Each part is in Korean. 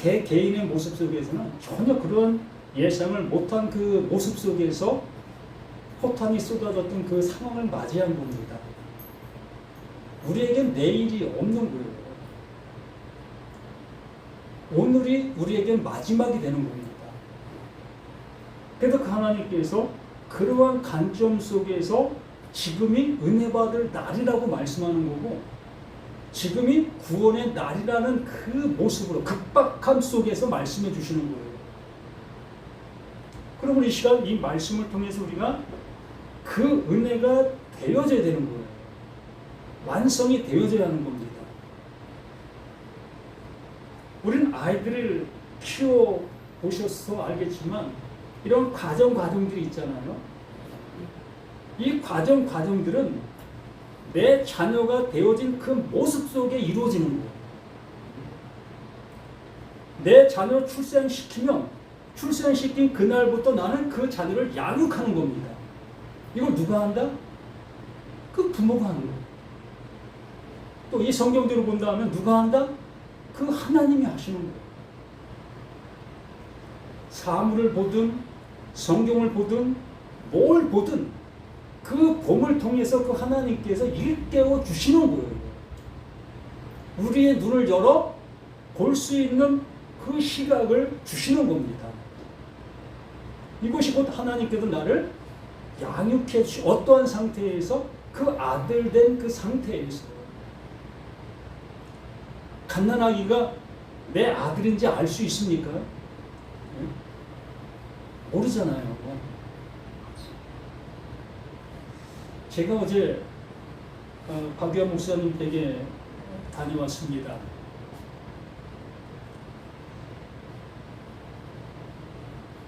그러나 개인의 모습 속에서는 전혀 그런 예상을 못한 그 모습 속에서 포탄이 쏟아졌던 그 상황을 맞이한 겁니다. 우리에겐 내일이 없는 거예요. 오늘이 우리에겐 마지막이 되는 겁니다. 그래서 그 하나님께서 그러한 관점 속에서 지금이 은혜 받을 날이라고 말씀하는 거고, 지금이 구원의 날이라는 그 모습으로 급박함 속에서 말씀해 주시는 거예요. 그러면 이 시간 이 말씀을 통해서 우리가 그 은혜가 되어져야 되는 거예요. 완성이 되어져야 하는 겁니다. 우리는 아이들을 키워보셔서 알겠지만 이런 과정들이 있잖아요. 이 과정들은 내 자녀가 되어진 그 모습 속에 이루어지는 거예요. 내 자녀 출산시킨 그날부터 나는 그 자녀를 양육하는 겁니다. 이걸 누가 한다? 그 부모가 하는 거예요. 또 이 성경대로 본다면 누가 한다? 그 하나님이 하시는 거예요. 사물을 보든 성경을 보든 뭘 보든 그 봄을 통해서 그 하나님께서 일깨워 주시는 거예요. 우리의 눈을 열어 볼 수 있는 그 시각을 주시는 겁니다. 이것이 곧 하나님께서 나를 양육해 주시 어떠한 상태에서 그 아들 된 그 상태에서 갓난아기가 내 아들인지 알 수 있습니까? 모르잖아요. 제가 어제 박유한 목사님 댁에 다녀왔습니다.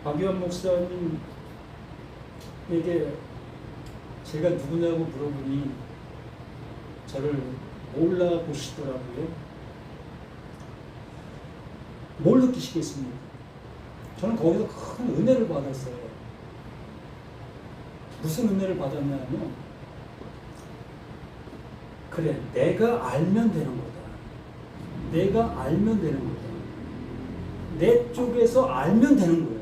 박유한 목사님에게 제가 누구냐고 물어보니 저를 몰라보시더라고요. 뭘 느끼시겠습니까? 저는 거기서 큰 은혜를 받았어요. 무슨 은혜를 받았냐면, 그래, 내가 알면 되는 거다. 내가 알면 되는 거다. 내 쪽에서 알면 되는 거예요.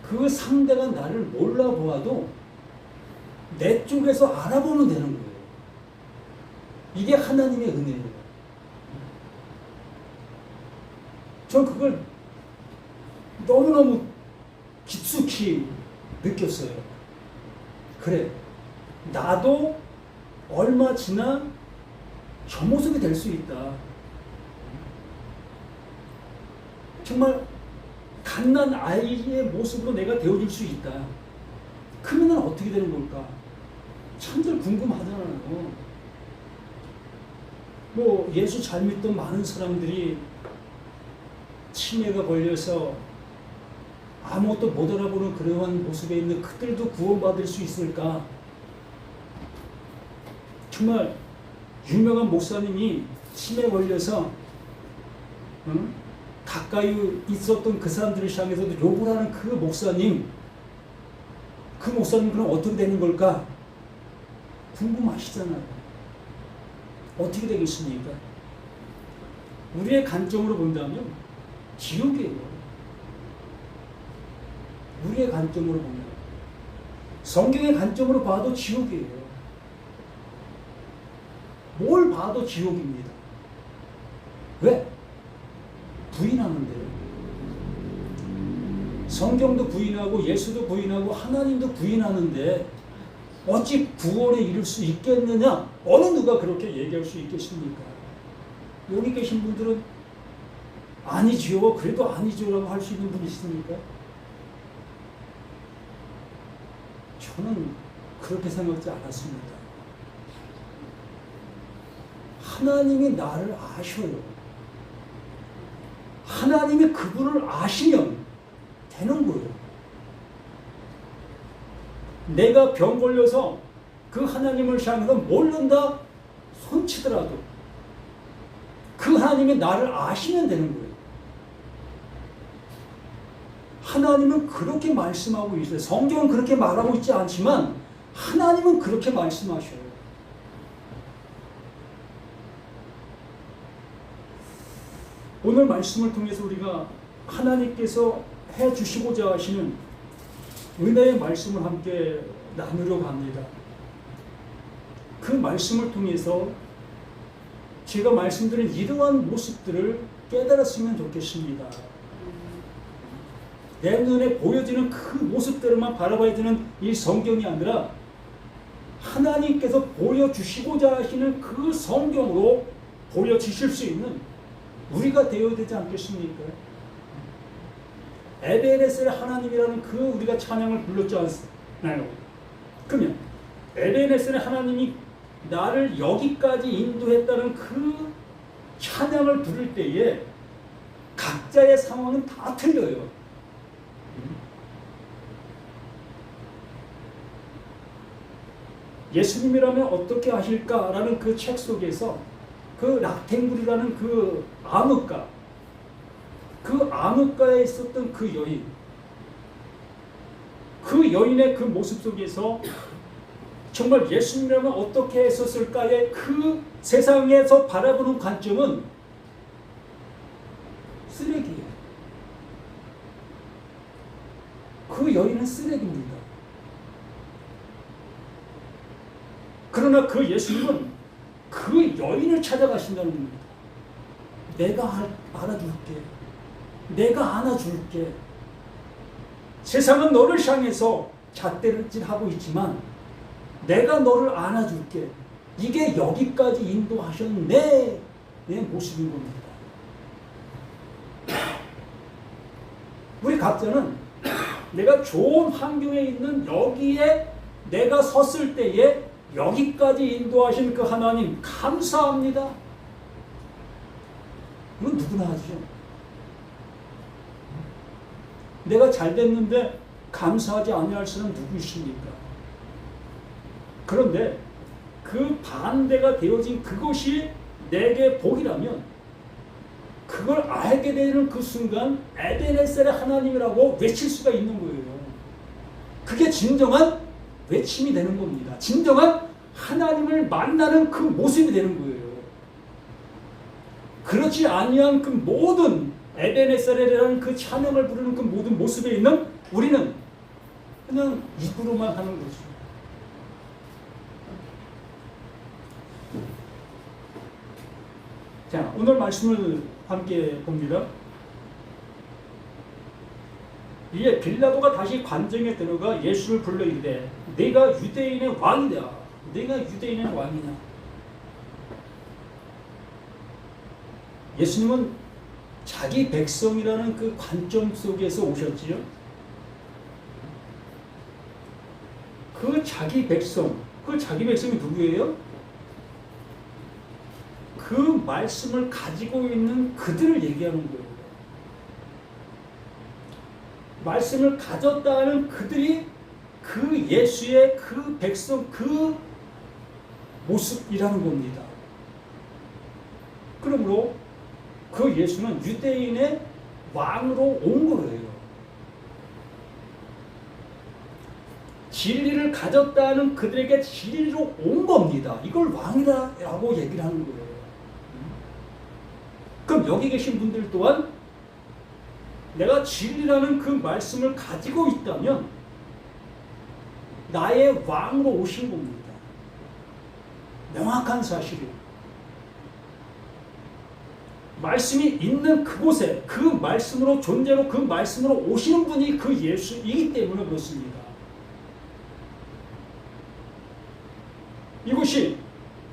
그 상대가 나를 몰라보아도 내 쪽에서 알아보면 되는 거예요. 이게 하나님의 은혜예요. 전 그걸 너무너무 깊숙이 느꼈어요. 그래, 나도 얼마 지나 저 모습이 될 수 있다. 정말 갓난 아이의 모습으로 내가 되어줄 수 있다. 그러면 어떻게 되는 걸까? 참들 궁금하잖아요. 뭐 예수 잘 믿던 많은 사람들이 치매가 걸려서 아무것도 못 알아보는 그러한 모습에 있는 그들도 구원받을 수 있을까? 정말 유명한 목사님이 치매 걸려서 가까이 있었던 그 사람들을 향해서도 욕을 하는 그 목사님, 그 목사님 그럼 어떻게 되는 걸까? 궁금하시잖아요. 어떻게 되겠습니까? 우리의 관점으로 본다면 지옥이에요. 우리의 관점으로 보면, 성경의 관점으로 봐도 지옥이에요. 뭘 봐도 지옥입니다. 왜? 부인하는데요. 성경도 부인하고 예수도 부인하고 하나님도 부인하는데 어찌 구원에 이를 수 있겠느냐? 어느 누가 그렇게 얘기할 수 있겠습니까? 여기 계신 분들은 아니지요, 그래도 아니죠라고 할 수 있는 분이 있습니까? 저는 그렇게 생각하지 않았습니다. 하나님이 나를 아셔요. 하나님이 그분을 아시면 되는 거예요. 내가 병 걸려서 그 하나님을 향해서 모른다 손치더라도 그 하나님이 나를 아시면 되는 거예요. 하나님은 그렇게 말씀하고 있어요. 성경은 그렇게 말하고 있지 않지만 하나님은 그렇게 말씀하셔요. 오늘 말씀을 통해서 우리가 하나님께서 해주시고자 하시는 은혜의 말씀을 함께 나누려고 합니다. 그 말씀을 통해서 제가 말씀드린 이러한 모습들을 깨달았으면 좋겠습니다. 내 눈에 보여지는 그 모습들만 바라봐야 되는 이 성경이 아니라 하나님께서 보여주시고자 하시는 그 성경으로 보여주실 수 있는 우리가 되어야 되지 않겠습니까? 에베네셀의 하나님이라는 그 우리가 찬양을 불렀지 않나요? 그러면 에베네셀의 하나님이 나를 여기까지 인도했다는 그 찬양을 부를 때에 각자의 상황은 다 틀려요. 예수님이라면 어떻게 하실까라는 그 책 속에서 그 락탱굴이라는 그 암흑가에 있었던 그 여인, 그 여인의 그 모습 속에서 정말 예수님이라면 어떻게 했었을까의 그 세상에서 바라보는 관점은 쓰레기예요. 그 여인은 쓰레기입니다. 그러나 그 예수님은 그 여인을 찾아가신다는 겁니다. 내가 알아줄게. 내가 안아줄게. 세상은 너를 향해서 잣대질하고 있지만 내가 너를 안아줄게. 이게 여기까지 인도하신 내 모습인 겁니다. 우리 각자는 내가 좋은 환경에 있는 여기에 내가 섰을 때에 여기까지 인도하신 그 하나님 감사합니다. 이건 누구나 하죠. 내가 잘 됐는데 감사하지 아니할 사람 누구 있습니까? 그런데 그 반대가 되어진 그것이 내게 복이라면 그걸 알게 되는 그 순간 에베네셀의 하나님이라고 외칠 수가 있는 거예요. 그게 진정한 외침이 되는 겁니다. 진정한 하나님을 만나는 그 모습이 되는 거예요. 그렇지 아니한 그 모든 에베네셀이라는 그 찬양을 부르는 그 모든 모습에 있는 우리는 그냥 입으로만 하는 거죠. 자, 오늘 말씀을 함께 봅니다. 이에 빌라도가 다시 관정에 들어가 예수를 불러 이르되 내가 유대인의 왕이다. 내가 유대인의 왕이냐. 예수님은 자기 백성이라는 그 관점 속에서 오셨지요. 그 자기 백성이 누구예요? 그 말씀을 가지고 있는 그들을 얘기하는 거예요. 말씀을 가졌다는 그들이 그 예수의 그 백성 그 모습이라는 겁니다. 그러므로 그 예수는 유대인의 왕으로 온 거예요. 진리를 가졌다는 그들에게 진리로 온 겁니다. 이걸 왕이라고 얘기를 하는 거예요. 그럼 여기 계신 분들 또한 내가 진리라는 그 말씀을 가지고 있다면 나의 왕으로 오신 겁니다. 명확한 사실이에요. 말씀이 있는 그곳에 그 말씀으로 존재로 그 말씀으로 오시는 분이 그 예수이기 때문에 그렇습니다. 이것이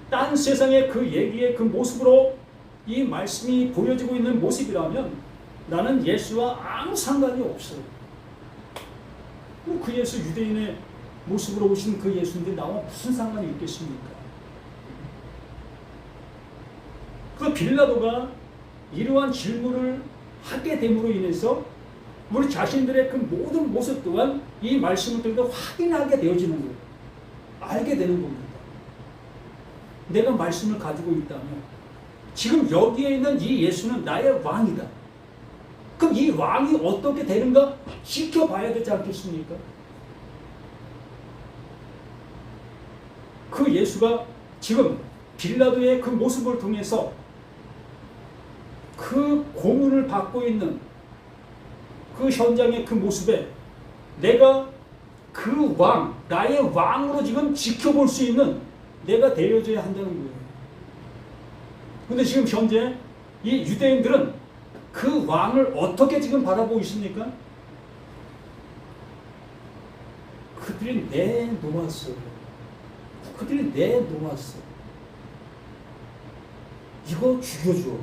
딴 세상의 그 얘기의 그 모습으로 이 말씀이 보여지고 있는 모습이라면 나는 예수와 아무 상관이 없어요. 그 예수 유대인의 모습으로 오신 그 예수인데 나와 무슨 상관이 있겠습니까? 그 빌라도가 이러한 질문을 하게 됨으로 인해서 우리 자신들의 그 모든 모습 또한 이 말씀을 통해서 확인하게 되어지는 거예요. 알게 되는 겁니다. 내가 말씀을 가지고 있다면 지금 여기에 있는 이 예수는 나의 왕이다. 그럼 이 왕이 어떻게 되는가 지켜봐야 되지 않겠습니까? 그 예수가 지금 빌라도의 그 모습을 통해서 그 고문을 받고 있는 그 현장의 그 모습에 내가 그 왕, 나의 왕으로 지금 지켜볼 수 있는 내가 되어져야 한다는 거예요. 근데 지금 현재 이 유대인들은 그 왕을 어떻게 지금 바라보고 있습니까? 그들이 내놓았어. 그들이 내놓았어. 이거 죽여줘.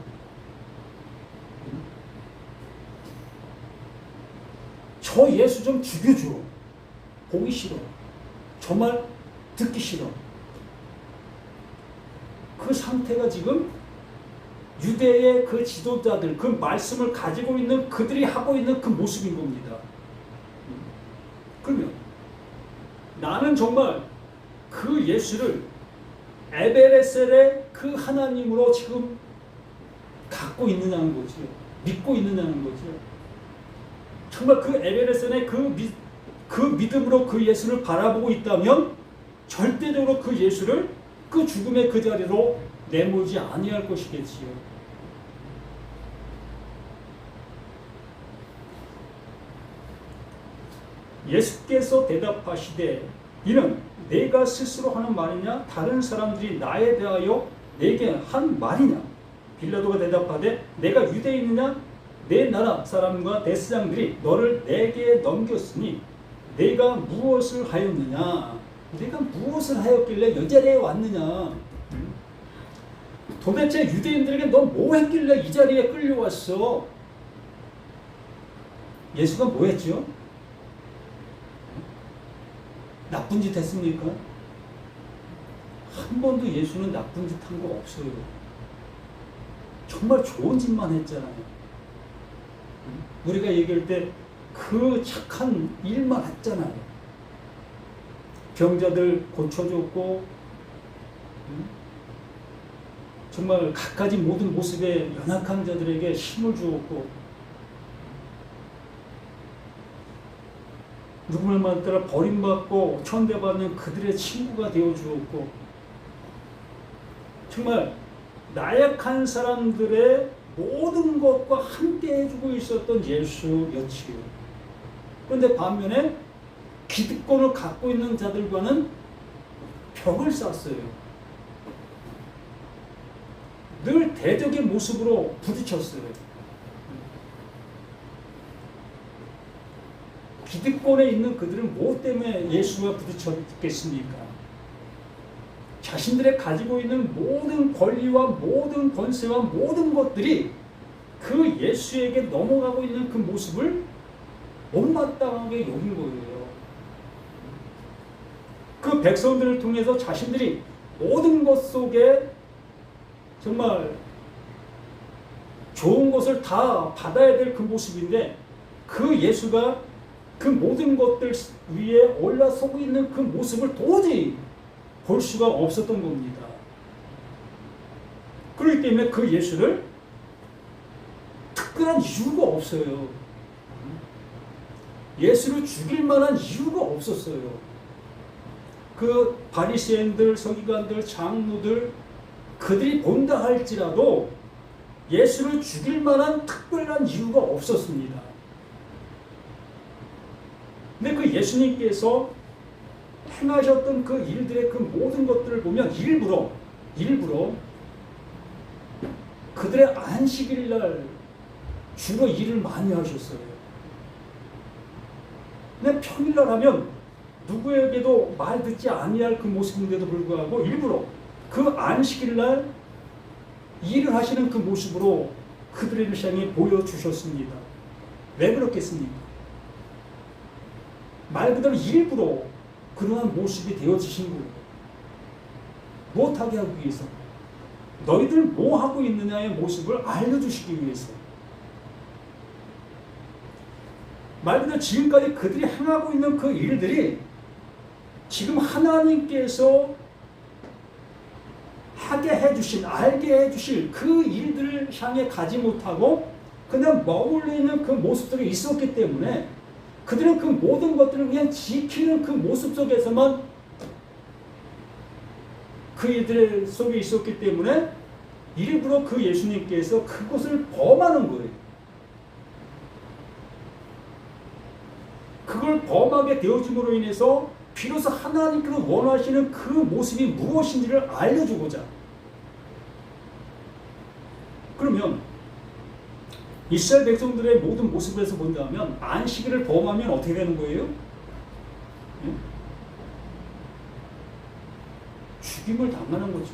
저 예수 좀 죽여줘. 보기 싫어. 정말 듣기 싫어. 그 상태가 지금 유대의 그 지도자들, 그 말씀을 가지고 있는 그들이 하고 있는 그 모습인 겁니다. 그러면 나는 정말 그 예수를 에베레셀의 그 하나님으로 지금 갖고 있느냐는 거죠. 믿고 있느냐는 거죠. 정말 그 에베레셀의 그 믿음으로 그 예수를 바라보고 있다면 절대적으로 그 예수를 그 죽음의 그 자리로 내몰지 아니할 것이겠지요. 예수께서 대답하시되 이는 내가 스스로 하는 말이냐 다른 사람들이 나에 대하여 내게 한 말이냐. 빌라도가 대답하되 내가 유대인이냐 내 나라 사람과 대제사장들이 너를 내게 넘겼으니 내가 무엇을 하였느냐. 내가 무엇을 하였길래 이 자리에 왔느냐. 도대체 유대인들에게 너 뭐 했길래 이 자리에 끌려왔어. 예수가 뭐 했죠? 나쁜 짓 했습니까? 한 번도 예수는 나쁜 짓 한 거 없어요. 정말 좋은 짓만 했잖아요. 우리가 얘기할 때 그 착한 일만 했잖아요. 병자들 고쳐줬고 정말 갖가지 모든 모습에 연약한 자들에게 힘을 주었고 누구만 따라 버림받고 천대받는 그들의 친구가 되어주었고 정말 나약한 사람들의 모든 것과 함께 해주고 있었던 예수였지요. 그런데 반면에 기득권을 갖고 있는 자들과는 벽을 쌌어요. 늘 대적의 모습으로 부딪혔어요. 기득권에 있는 그들은 무엇 때문에 예수와 부딪혔겠습니까? 자신들의 가지고 있는 모든 권리와 모든 권세와 모든 것들이 그 예수에게 넘어가고 있는 그 모습을 못마땅하게 여긴 거예요. 그 백성들을 통해서 자신들이 모든 것 속에 정말 좋은 것을 다 받아야 될 그 모습인데 그 예수가 그 모든 것들 위에 올라서고 있는 그 모습을 도저히 볼 수가 없었던 겁니다. 그렇기 때문에 그 예수를 특별한 이유가 없어요. 예수를 죽일 만한 이유가 없었어요. 그 바리새인들, 서기관들, 장로들 그들이 본다 할지라도 예수를 죽일 만한 특별한 이유가 없었습니다. 근데 그 예수님께서 행하셨던 그 일들의 그 모든 것들을 보면 일부러 그들의 안식일날 주로 일을 많이 하셨어요. 근데 평일날 하면 누구에게도 말 듣지 아니할 그 모습인데도 불구하고 일부러 그 안식일날 일을 하시는 그 모습으로 그들을 향해 보여주셨습니다. 왜 그렇겠습니까? 말 그대로 일부러 그러한 모습이 되어지신 거예요. 못하게 하기 위해서. 너희들 뭐 하고 있느냐의 모습을 알려주시기 위해서. 말 그대로 지금까지 그들이 행하고 있는 그 일들이 지금 하나님께서 하게 해주신, 알게 해주실 그 일들을 향해 가지 못하고 그냥 머물러 있는 그 모습들이 있었기 때문에 그들은 그 모든 것들을 그냥 지키는 그 모습 속에서만 그 일들 속에 있었기 때문에 일부러 그 예수님께서 그것을 범하는 거예요. 그걸 범하게 되어짐으로 인해서 비로소 하나님께서 원하시는 그 모습이 무엇인지를 알려주고자. 그러면 이스라엘 백성들의 모든 모습에서 본다면 안식일을 범하면 어떻게 되는 거예요? 예? 죽임을 당하는 거죠.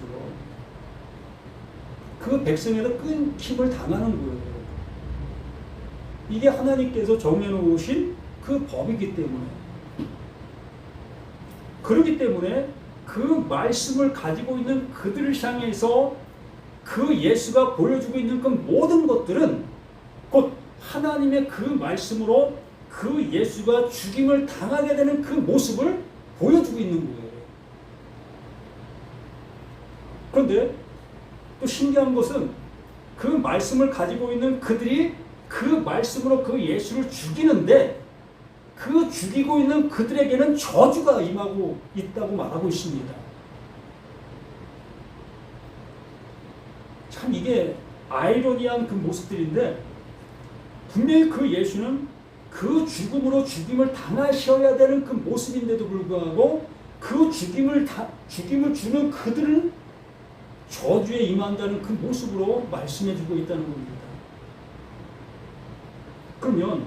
그 백성에도 끊김을 당하는 거예요. 이게 하나님께서 정해놓으신 그 법이기 때문에. 그렇기 때문에 그 말씀을 가지고 있는 그들을 향해서 그 예수가 보여주고 있는 그 모든 것들은 곧 하나님의 그 말씀으로 그 예수가 죽임을 당하게 되는 그 모습을 보여주고 있는 거예요. 그런데 또 신기한 것은 그 말씀을 가지고 있는 그들이 그 말씀으로 그 예수를 죽이는데 그 죽이고 있는 그들에게는 저주가 임하고 있다고 말하고 있습니다. 참 이게 아이러니한 그 모습들인데 분명히 그 예수는 그 죽음으로 죽임을 당하셔야 되는 그 모습인데도 불구하고 그 죽임을 주는 그들은 저주에 임한다는 그 모습으로 말씀해주고 있다는 겁니다. 그러면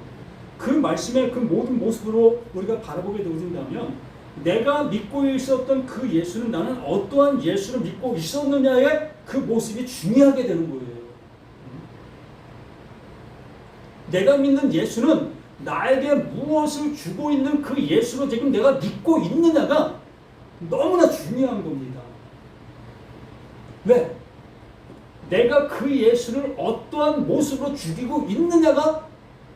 그 말씀의 그 모든 모습으로 우리가 바라보게 되어진다면 내가 믿고 있었던 그 예수는 나는 어떠한 예수를 믿고 있었느냐의 그 모습이 중요하게 되는 거예요. 내가 믿는 예수는 나에게 무엇을 주고 있는 그 예수로 지금 내가 믿고 있느냐가 너무나 중요한 겁니다. 왜? 내가 그 예수를 어떠한 모습으로 죽이고 있느냐가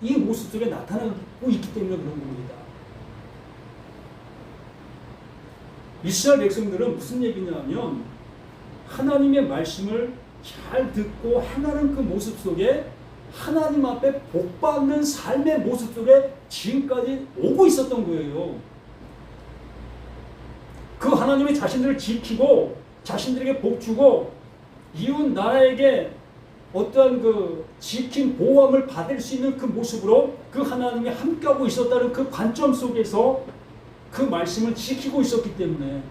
이 모습 속에 나타나고 있기 때문에 그런 겁니다. 이스라엘 백성들은 무슨 얘기냐면 하나님의 말씀을 잘 듣고 행하는 그 모습 속에 하나님 앞에 복받는 삶의 모습 속에 지금까지 오고 있었던 거예요. 그 하나님이 자신들을 지키고 자신들에게 복 주고 이웃 나라에게 어떠한 그 지킴 보호함을 받을 수 있는 그 모습으로 그 하나님이 함께하고 있었다는 그 관점 속에서 그 말씀을 지키고 있었기 때문에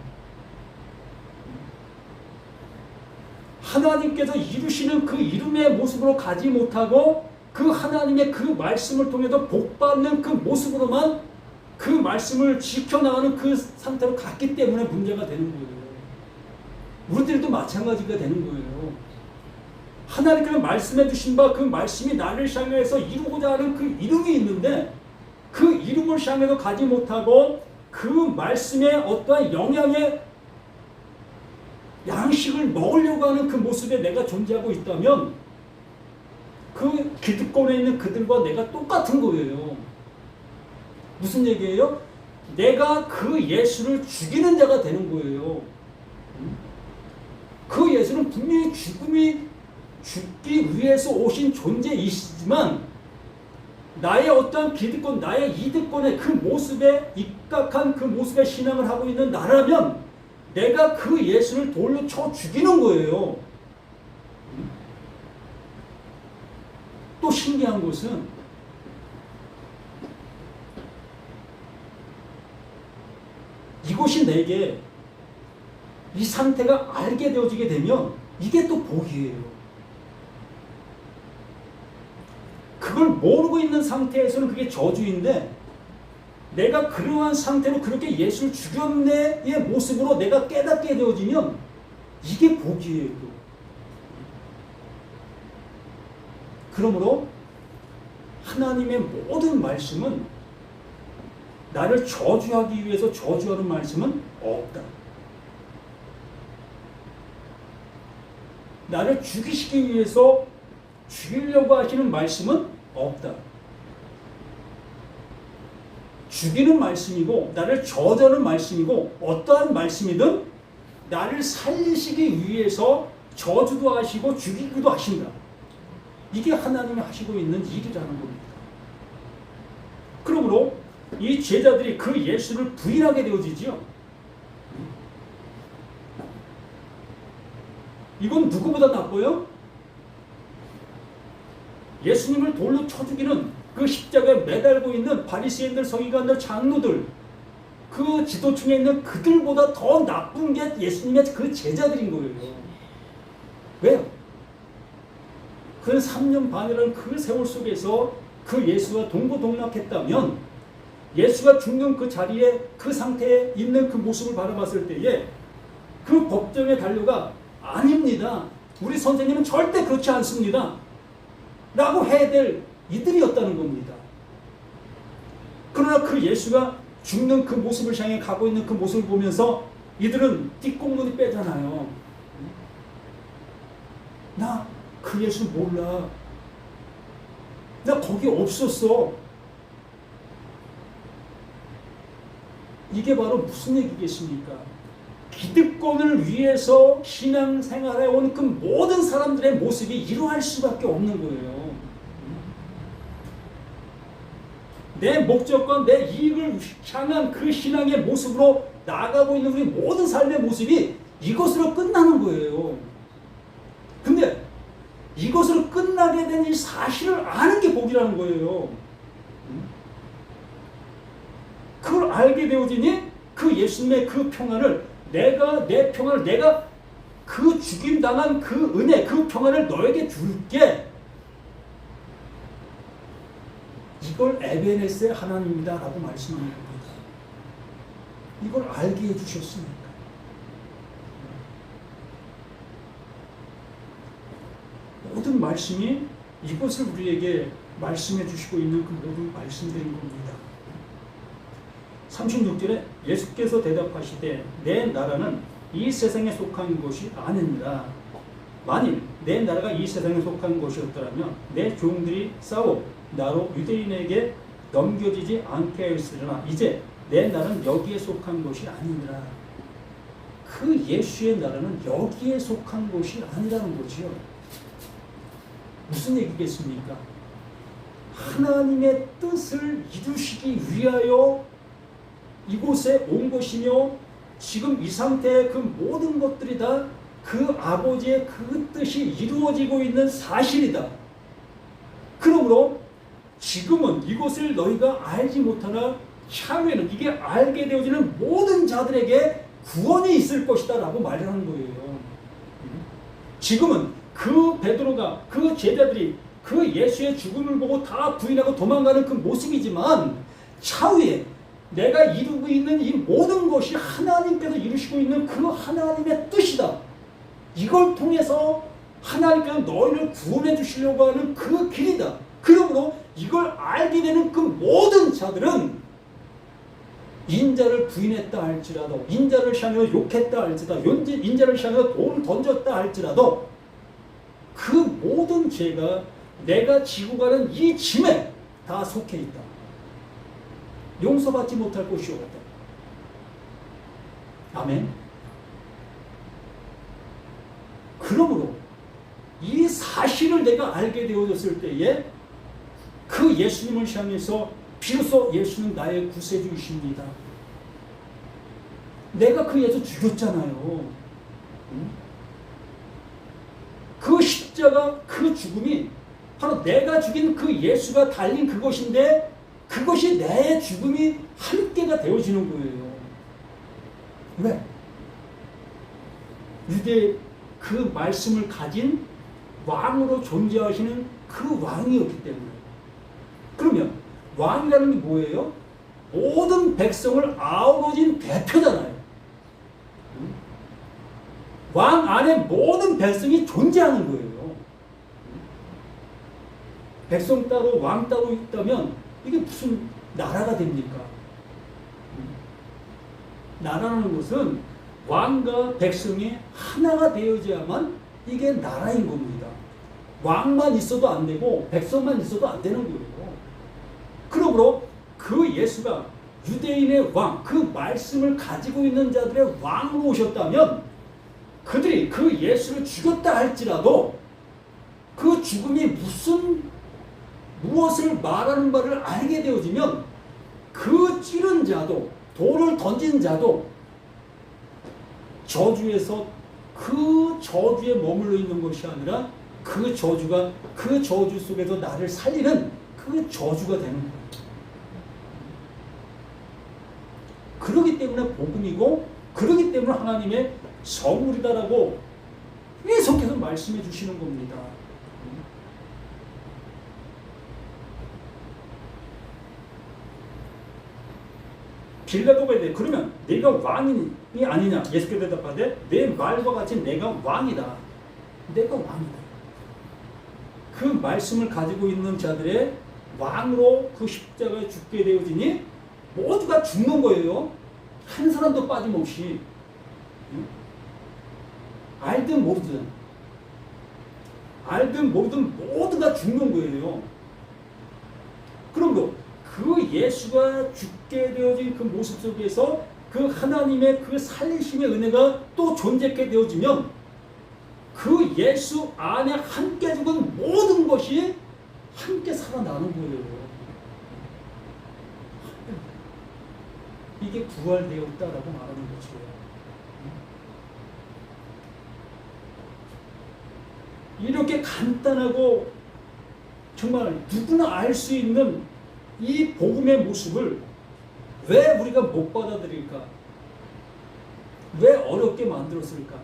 하나님께서 이루시는 그 이름의 모습으로 가지 못하고 그 하나님의 그 말씀을 통해서 복받는 그 모습으로만 그 말씀을 지켜나가는 그 상태로 갔기 때문에 문제가 되는 거예요. 우리들도 마찬가지가 되는 거예요. 하나님께서 말씀해 주신 바 그 말씀이 나를 향해서 이루고자 하는 그 이름이 있는데 그 이름을 향해서 가지 못하고 그 말씀에 어떠한 영향의 양식을 먹으려고 하는 그 모습에 내가 존재하고 있다면 그 기득권에 있는 그들과 내가 똑같은 거예요. 무슨 얘기예요? 내가 그 예수를 죽이는 자가 되는 거예요. 그 예수는 분명히 죽기 위해서 오신 존재이시지만 나의 어떠한 기득권, 나의 이득권의 그 모습에 입각한 그 모습의 신앙을 하고 있는 나라면 내가 그 예수를 돌로 쳐 죽이는 거예요. 또 신기한 것은 이것이 내게 이 상태가 알게 되어지게 되면 이게 또 복이에요. 그걸 모르고 있는 상태에서는 그게 저주인데 내가 그러한 상태로 그렇게 예수를 죽였네의 모습으로 내가 깨닫게 되어지면 이게 복이에요. 그러므로 하나님의 모든 말씀은 나를 저주하기 위해서 저주하는 말씀은 없다. 나를 죽이시기 위해서 죽이려고 하시는 말씀은 없다. 죽이는 말씀이고 나를 저주하는 말씀이고 어떠한 말씀이든 나를 살리시기 위해서 저주도 하시고 죽이기도 하신다. 이게 하나님이 하시고 있는 일이라는 겁니다. 그러므로 이 제자들이 그 예수를 부인하게 되어지죠. 이건 누구보다 나빠요? 예수님을 돌로 쳐 죽이는 그 십자가에 매달고 있는 바리새인들, 서기관들, 장로들, 그 지도층에 있는 그들보다 더 나쁜 게 예수님의 그 제자들인 거예요. 왜요? 그 3년 반이라는 그 세월 속에서 그 예수와 동고동락했다면 예수가 죽는 그 자리에 그 상태에 있는 그 모습을 바라봤을 때에 그 법정의 단료가 아닙니다. 우리 선생님은 절대 그렇지 않습니다. 라고 해야 될 이들이었다는 겁니다. 그러나 그 예수가 죽는 그 모습을 향해 가고 있는 그 모습을 보면서 이들은 뒷공문이 빼잖아요. 나 그 예수 몰라. 나 거기 없었어. 이게 바로 무슨 얘기겠습니까? 기득권을 위해서 신앙생활에 온 그 모든 사람들의 모습이 이러할 수밖에 없는 거예요. 내 목적과 내 이익을 향한 그 신앙의 모습으로 나아가고 있는 우리 모든 삶의 모습이 이것으로 끝나는 거예요. 근데 이것으로 끝나게 된 이 사실을 아는 게 복이라는 거예요. 그걸 알게 되어지니 그 예수님의 그 평안을 내 평안을 내가 그 죽임당한 그 은혜, 그 평안을 너에게 줄게. 이걸 에베네스의 하나님이다 라고 말씀하는 겁니다. 이걸 알게 해주셨으니까. 모든 말씀이 이것을 우리에게 말씀해 주시고 있는 그 모든 말씀들인 겁니다. 36절에 예수께서 대답하시되 내 나라는 이 세상에 속한 것이 아니니라. 만일 내 나라가 이 세상에 속한 것이었더라면 내 종들이 싸워 나로 유대인에게 넘겨지지 않게 하였으려나 이제 내 나라는 여기에 속한 것이 아니니라. 그 예수의 나라는 여기에 속한 것이 아니라는 거지요. 무슨 얘기겠습니까? 하나님의 뜻을 이루시기 위하여 이곳에 온 것이며 지금 이 상태의 그 모든 것들이 다 그 아버지의 그 뜻이 이루어지고 있는 사실이다. 그러므로 지금은 이것을 너희가 알지 못하나 향후에는 이게 알게 되어지는 모든 자들에게 구원이 있을 것이다 라고 말을 하는 거예요. 지금은 그 베드로가 그 제자들이 그 예수의 죽음을 보고 다 부인하고 도망가는 그 모습이지만 차후에 내가 이루고 있는 이 모든 것이 하나님께서 이루시고 있는 그 하나님의 뜻이다. 이걸 통해서 하나님께서 너희를 구원해 주시려고 하는 그 길이다. 그러므로 이걸 알게 되는 그 모든 자들은 인자를 부인했다 할지라도, 인자를 향하여 욕했다 할지라도, 인자를 향하여 돌을 던졌다 할지라도 그 모든 죄가 내가 지고 가는 이 짐에 다 속해 있다. 용서받지 못할 것이 없다. 아멘. 그러므로 이 사실을 내가 알게 되어졌을 때에 그 예수님을 향해서 비로소 예수는 나의 구세주이십니다. 내가 그 예수 죽였잖아요. 그 십자가 그 죽음이 바로 내가 죽인 그 예수가 달린 그것인데 그것이 내 죽음이 함께가 되어지는 거예요. 왜? 유대 그 말씀을 가진 왕으로 존재하시는 그 왕이었기 때문에. 그러면 왕이라는 게 뭐예요? 모든 백성을 아우러진 대표잖아요. 왕 안에 모든 백성이 존재하는 거예요. 백성 따로 왕 따로 있다면 이게 무슨 나라가 됩니까? 나라는 것은 왕과 백성이 하나가 되어야만 이게 나라인 겁니다. 왕만 있어도 안 되고 백성만 있어도 안 되는 거예요. 그러므로 그 예수가 유대인의 왕, 그 말씀을 가지고 있는 자들의 왕으로 오셨다면 그들이 그 예수를 죽였다 할지라도 그 죽음이 무엇을 말하는 바를 알게 되어지면 그 찌른 자도 돌을 던진 자도 저주에서 그 저주에 머물러 있는 것이 아니라 그 저주가 그 저주 속에서 나를 살리는 그 저주가 되는 거예요. 그러기 때문에 복음이고 그러기 때문에 하나님의 선물이다라고 계속해서 말씀해 주시는 겁니다. 빌라도가 이래 그러면 내가 왕이 아니냐? 예수께서 대답하되 내 말과 같이 내가 왕이다. 내가 왕이다. 그 말씀을 가지고 있는 자들의 왕으로 그 십자가에 죽게 되어지니 모두가 죽는 거예요. 한 사람도 빠짐없이. 알든 모르든 모두가 죽는 거예요. 그러므로 그 예수가 죽게 되어진 그 모습 속에서 그 하나님의 그 살리심의 은혜가 또 존재하게 되어지면 그 예수 안에 함께 죽은 모든 것이 함께 살아나는 거예요. 이게 부활되었다라고 말하는 거죠. 이렇게 간단하고 정말 누구나 알 수 있는 이 복음의 모습을 왜 우리가 못 받아들일까? 왜 어렵게 만들었을까?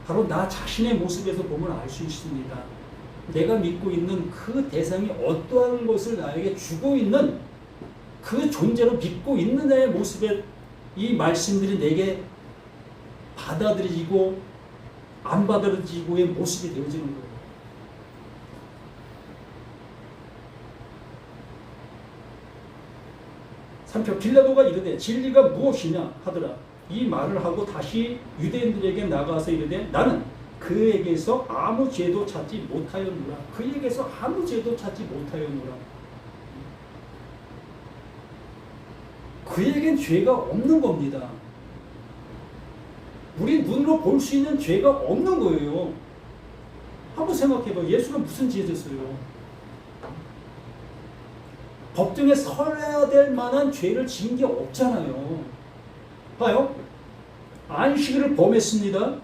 바로 나 자신의 모습에서 보면 알 수 있습니다. 내가 믿고 있는 그 대상이 어떠한 것을 나에게 주고 있는 그 존재로 믿고 있는 자의 모습에 이 말씀들이 내게 받아들이고 안 받아들이고의 모습이 되어지는 거예요. 3편 빌라도가 이르되 진리가 무엇이냐 하더라. 이 말을 하고 다시 유대인들에게 나가서 이르되 나는 그에게서 아무 죄도 찾지 못하였노라. 그에게서 아무 죄도 찾지 못하였노라. 그에겐 죄가 없는 겁니다. 우리 눈으로 볼 수 있는 죄가 없는 거예요. 한번 생각해봐. 예수가 무슨 죄 졌어요? 법정에 서야 될 만한 죄를 지은 게 없잖아요. 봐요. 안식일을 범했습니다.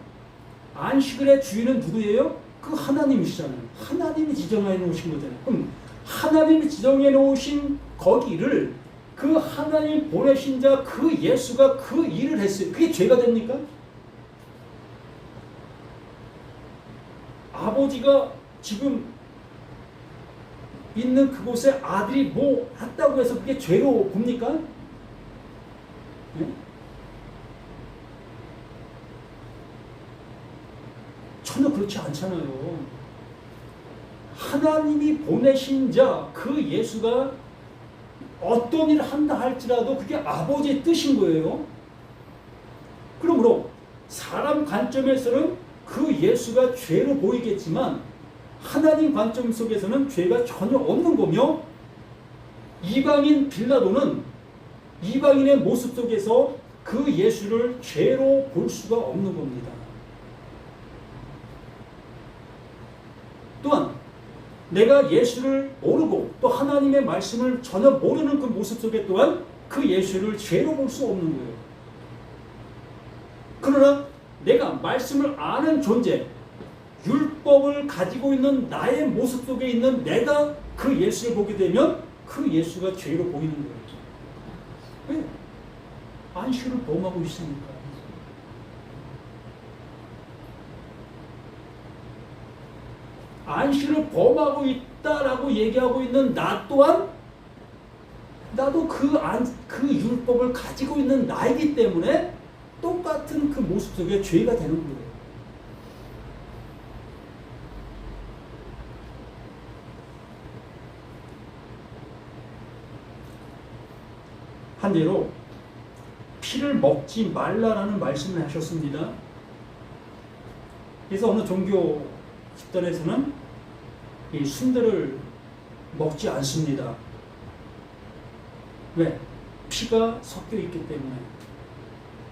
안식일의 주인은 누구예요? 그 하나님이시잖아요. 하나님이 지정해 놓으신 거잖아요. 그럼 하나님이 지정해 놓으신 거기를 그 하나님 보내신 자 그 예수가 그 일을 했어요. 그게 죄가 됩니까? 아버지가 지금 있는 그곳에 아들이 뭐 했다고 해서 그게 죄로 봅니까? 네? 전혀 그렇지 않잖아요. 하나님이 보내신 자 그 예수가 어떤 일을 한다 할지라도 그게 아버지의 뜻인 거예요. 그러므로 사람 관점에서는 그 예수가 죄로 보이겠지만 하나님 관점 속에서는 죄가 전혀 없는 거며 이방인 빌라도는 이방인의 모습 속에서 그 예수를 죄로 볼 수가 없는 겁니다. 또한 내가 예수를 모르고 또 하나님의 말씀을 전혀 모르는 그 모습 속에 또한 그 예수를 죄로 볼 수 없는 거예요. 그러나 내가 말씀을 아는 존재, 율법을 가지고 있는 나의 모습 속에 있는 내가 그 예수를 보게 되면 그 예수가 죄로 보이는 거예요. 왜? 안식을 범하고 있으니까. 안식을 범하고 있다라고 얘기하고 있는 나 또한 나도 그 율법을 가지고 있는 나이기 때문에 똑같은 그 모습 속에 죄가 되는 거예요. 한대로 피를 먹지 말라라는 말씀을 하셨습니다. 그래서 어느 종교 집단에서는 이 순대를 먹지 않습니다. 왜? 피가 섞여 있기 때문에.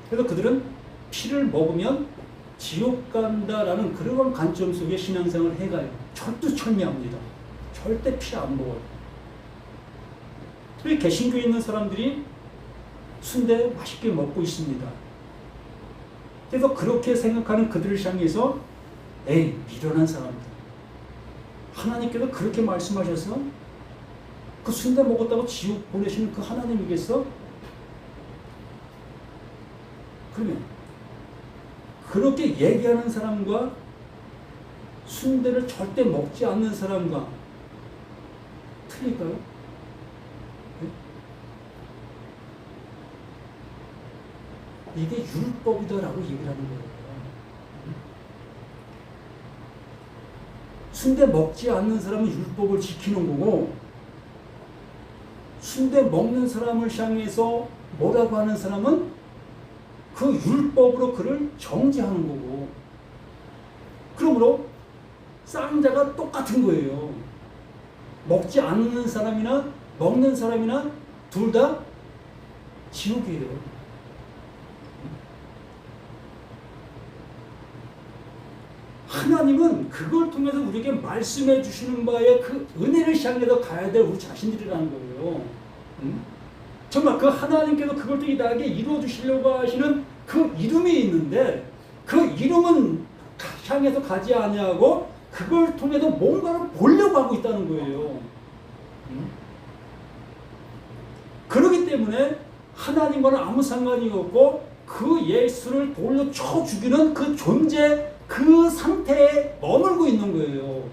그래서 그들은 피를 먹으면 지옥 간다라는 그런 관점 속에 신앙생활을 해가요. 철두철미합니다. 절대 피 안 먹어요. 우리 개신교에 있는 사람들이 순대 맛있게 먹고 있습니다. 그래서 그렇게 생각하는 그들을 향해서 에이 미련한 사람들, 하나님께서 그렇게 말씀하셔서 그 순대 먹었다고 지옥 보내시는 그 하나님이겠어? 그러면 그렇게 얘기하는 사람과 순대를 절대 먹지 않는 사람과 틀릴까요? 네? 이게 율법이다라고 얘기를 하는 거예요. 순대 먹지 않는 사람은 율법을 지키는 거고, 순대 먹는 사람을 향해서 뭐라고 하는 사람은 그 율법으로 그를 정죄하는 거고, 그러므로 쌍자가 똑같은 거예요. 먹지 않는 사람이나 먹는 사람이나 둘 다 지옥이에요. 하나님은 그걸 통해서 우리에게 말씀해 주시는 바에 그 은혜를 향해서 가야 될 우리 자신들이라는 거예요. 정말 그 하나님께서 그걸 또 나에게 이루어 주시려고 하시는 그 이름이 있는데, 그 이름은 향해서 가지 아니하고 그걸 통해서 뭔가를 보려고 하고 있다는 거예요. 그렇기 때문에 하나님과는 아무 상관이 없고 그 예수를 돌려 쳐 죽이는 그 존재, 그 상태에 머물고 있는 거예요.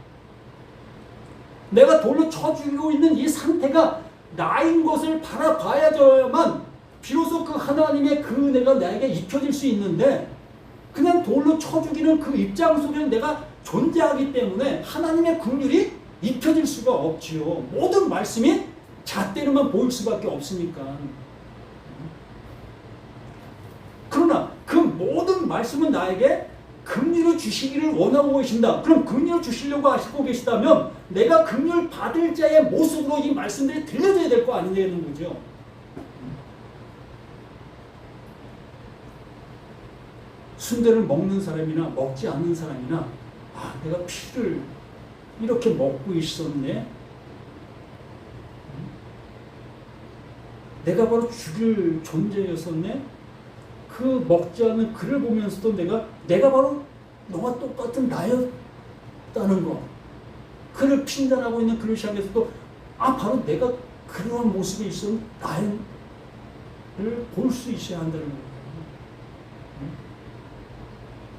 내가 돌로 쳐 죽이고 있는 이 상태가 나인 것을 바라봐야만 비로소 그 하나님의 그 은혜가 나에게 입혀질 수 있는데, 그냥 돌로 쳐 죽이는 그 입장 속에 내가 존재하기 때문에 하나님의 긍휼이 입혀질 수가 없지요. 모든 말씀이 잣대로만 보일 수밖에 없으니까. 그러나 그 모든 말씀은 나에게 긍휼을 주시기를 원하고 계신다. 그럼 긍휼을 주시려고 하시고 계시다면 내가 긍휼 받을 자의 모습으로 이 말씀들이 들려져야 될 거 아니냐는 거죠. 순대를 먹는 사람이나 먹지 않는 사람이나, 아, 내가 피를 이렇게 먹고 있었네. 내가 바로 죽일 존재였었네. 그 먹지 않는 그를 보면서도 내가 바로 너와 똑같은 나였다는 거. 그를 핀잔하고 있는 그를 향해서도 아, 바로 내가 그러한 모습에 있었던 나를 볼 수 있어야 한다는 거예요.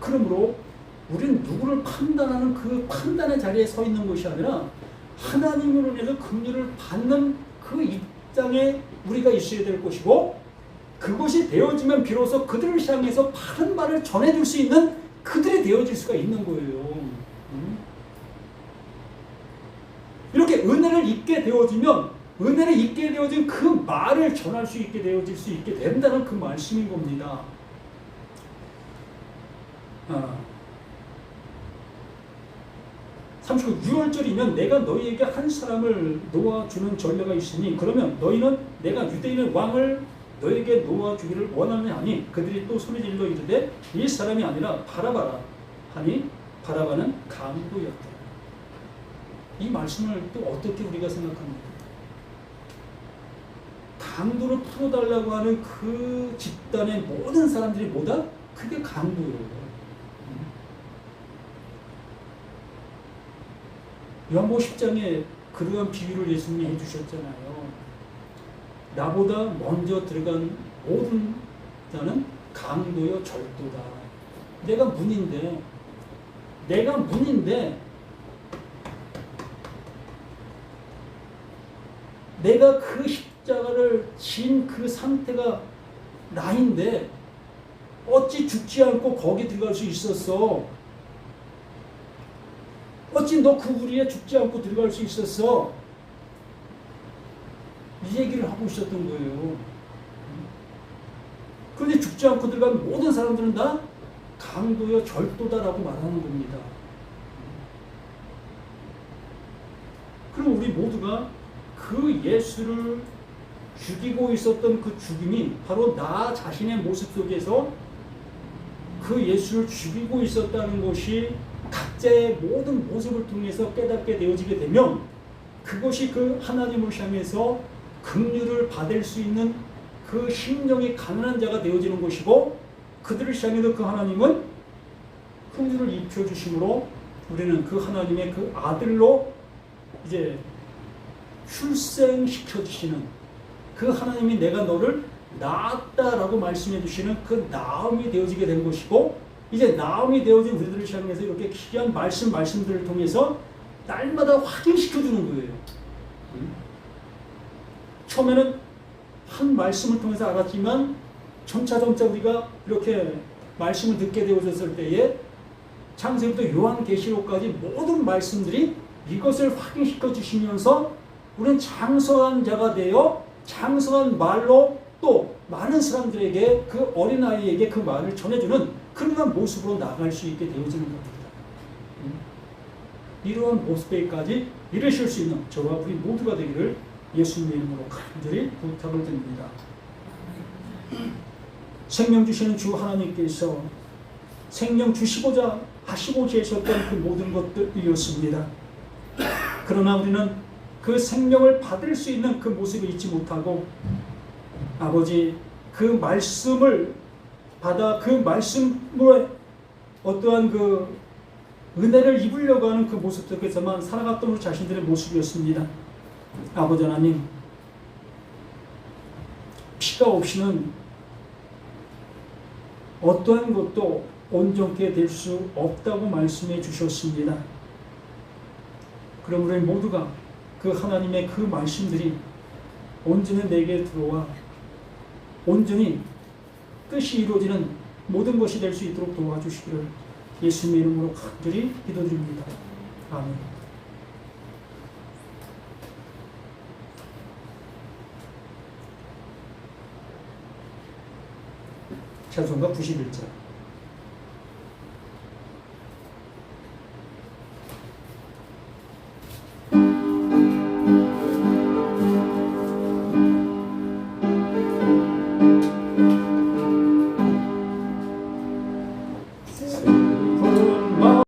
그러므로 우리는 누구를 판단하는 그 판단의 자리에 서 있는 것이 아니라 하나님으로 인해서 긍휼을 받는 그 입장에 우리가 있어야 될 것이고, 그것이 되어지면 비로소 그들을 향해서 바른 말을 전해줄 수 있는 그들이 되어질 수가 있는 거예요. 이렇게 은혜를 입게 되어지면 은혜를 입게 되어진 그 말을 전할 수 있게 되어질 수 있게 된다는 그 말씀인 겁니다. 6월절이면 내가 너희에게 한 사람을 놓아주는 전례가 있으니, 그러면 너희는 내가 유대인의 왕을 너희에게 놓아주기를 원하느냐 하니, 그들이 또 소리질러 이르되 이 사람이 아니라 바라바라 하니, 바라바는 강도였다. 이 말씀을 또 어떻게 우리가 생각합니까? 강도를 풀어달라고 하는 그 집단의 모든 사람들이 뭐다? 그게 강도예요. 요한복음 10장에 그러한 비유를 예수님이 해주셨잖아요. 나보다 먼저 들어간 모든 자는 강도여 절도다. 내가 문인데 내가 그 십자가를 진 그 상태가 나인데 어찌 죽지 않고 거기 들어갈 수 있었어? 어찌 너 그 우리에 죽지 않고 들어갈 수 있었어? 이 얘기를 하고 있었던 거예요. 그런데 죽지 않고 들어간 모든 사람들은 다 강도여 절도다라고 말하는 겁니다. 그럼 우리 모두가 그 예수를 죽이고 있었던 그 죽임이 바로 나 자신의 모습 속에서 그 예수를 죽이고 있었다는 것이 각자의 모든 모습을 통해서 깨닫게 되어지게 되면, 그것이 그 하나님을 향해서 긍휼을 받을 수 있는 그 심령이 가난한 자가 되어지는 것이고 그들을 향해서 그 하나님은 긍휼을 입혀주심으로 우리는 그 하나님의 그 아들로 이제 출생시켜 주시는 그 하나님이 내가 너를 낳았다라고 말씀해 주시는 그 나음이 되어지게 된 것이고 이제 나음이 되어진 우리들을 향해서 이렇게 귀한 말씀들을 통해서 날마다 확인시켜 주는 거예요. 처음에는 한 말씀을 통해서 알았지만 점차 우리가 이렇게 말씀을 듣게 되어졌을 때에 창세기부터 요한계시록까지 모든 말씀들이 이것을 확인시켜 주시면서 우리는 장성한 자가 되어 장성한 말로 또 많은 사람들에게 그 어린아이에게 그 말을 전해주는 그러한 모습으로 나아갈 수 있게 되어지는 겁니다. 이러한 모습에까지 이르실 수 있는 저와 우리 모두가 되기를 예수님의 이름으로 간절히 부탁을 드립니다. 생명 주시는 주 하나님께서 생명 주시고자 하시고 계셨던 그 모든 것들이었습니다. 그러나 우리는 그 생명을 받을 수 있는 그 모습을 잊지 못하고 아버지 그 말씀을 받아 그 말씀으로 어떠한 그 은혜를 입으려고 하는 그 모습 속에서만 살아갔던 우리 자신들의 모습이었습니다. 아버지 하나님, 피가 없이는 어떠한 것도 온전케 될 수 없다고 말씀해 주셨습니다. 그럼 우리 모두가 그 하나님의 그 말씀들이 온전히 내게 들어와 온전히 뜻이 이루어지는 모든 것이 될 수 있도록 도와주시기를 예수님의 이름으로 간절히 기도드립니다. 아멘. 찬송가 91장.